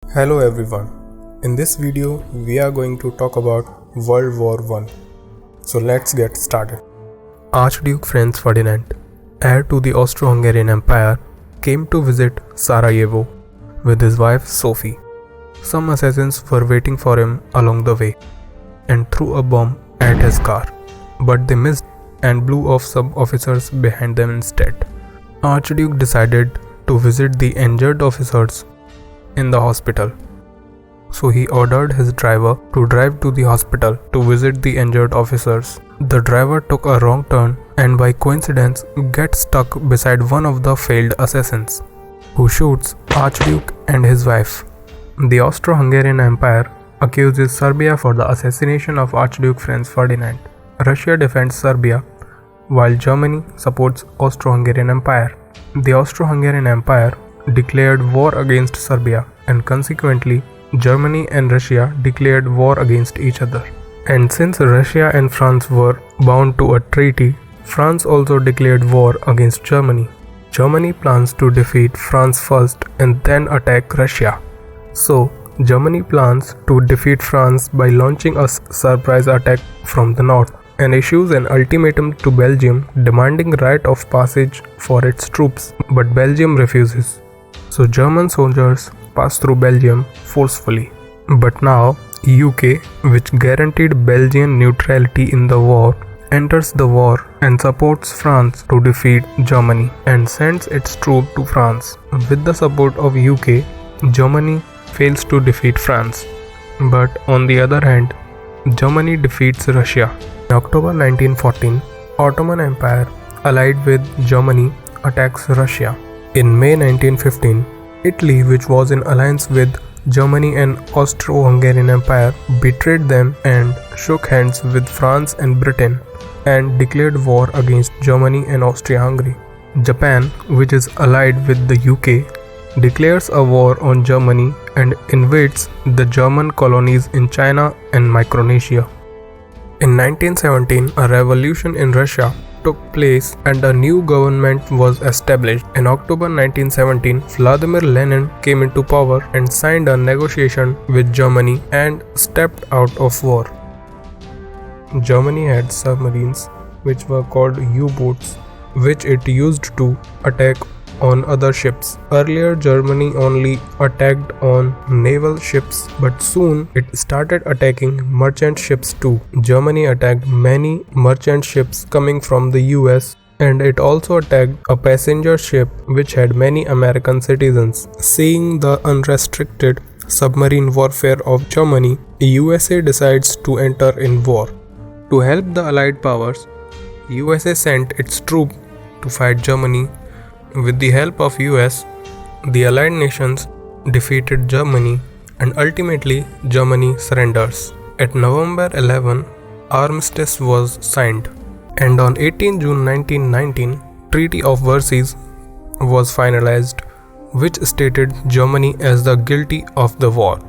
Hello everyone. In this video, we are going to talk about World War I. So let's get started. Archduke Franz Ferdinand, heir to the Austro-Hungarian Empire, came to visit Sarajevo with his wife Sophie. Some assassins were waiting for him along the way and threw a bomb at his car, but they missed and blew off some officers behind them instead. Archduke decided to visit the injured officers in the hospital. So he ordered his driver to drive to the hospital to visit the injured officers. The driver took a wrong turn and by coincidence gets stuck beside one of the failed assassins, who shoots Archduke and his wife. The Austro-Hungarian Empire accuses Serbia for the assassination of Archduke Franz Ferdinand. Russia defends Serbia while Germany supports Austro-Hungarian Empire. The Austro-Hungarian Empire declared war against Serbia, and consequently Germany and Russia declared war against each other. And since Russia and France were bound to a treaty, France also declared war against Germany. Germany plans to defeat France first and then attack Russia. So Germany plans to defeat France by launching a surprise attack from the north and issues an ultimatum to Belgium demanding right of passage for its troops, but Belgium refuses. So German soldiers pass through Belgium forcefully. But now UK, which guaranteed Belgian neutrality in the war, enters the war and supports France to defeat Germany and sends its troops to France. With the support of UK, Germany fails to defeat France. But on the other hand, Germany defeats Russia. In October 1914, Ottoman Empire, allied with Germany, attacks Russia. In May 1915, Italy, which was in alliance with Germany and Austro-Hungarian Empire, betrayed them and shook hands with France and Britain and declared war against Germany and Austria-Hungary. Japan, which is allied with the UK, declares a war on Germany and invades the German colonies in China and Micronesia. In 1917, a revolution in Russia took place and a new government was established. In October 1917, Vladimir Lenin came into power and signed a negotiation with Germany and stepped out of war. Germany had submarines, which were called U-boats, which it used to attack on other ships. Earlier, Germany only attacked on naval ships, but soon it started attacking merchant ships too. Germany attacked many merchant ships coming from the US, and it also attacked a passenger ship which had many American citizens. Seeing the unrestricted submarine warfare of Germany, USA decides to enter in war. To help the Allied powers, USA sent its troops to fight Germany. With the help of US, the Allied nations defeated Germany and ultimately Germany surrenders. At November 11, armistice was signed, and on 18 June 1919, Treaty of Versailles was finalized, which stated Germany as the guilty of the war.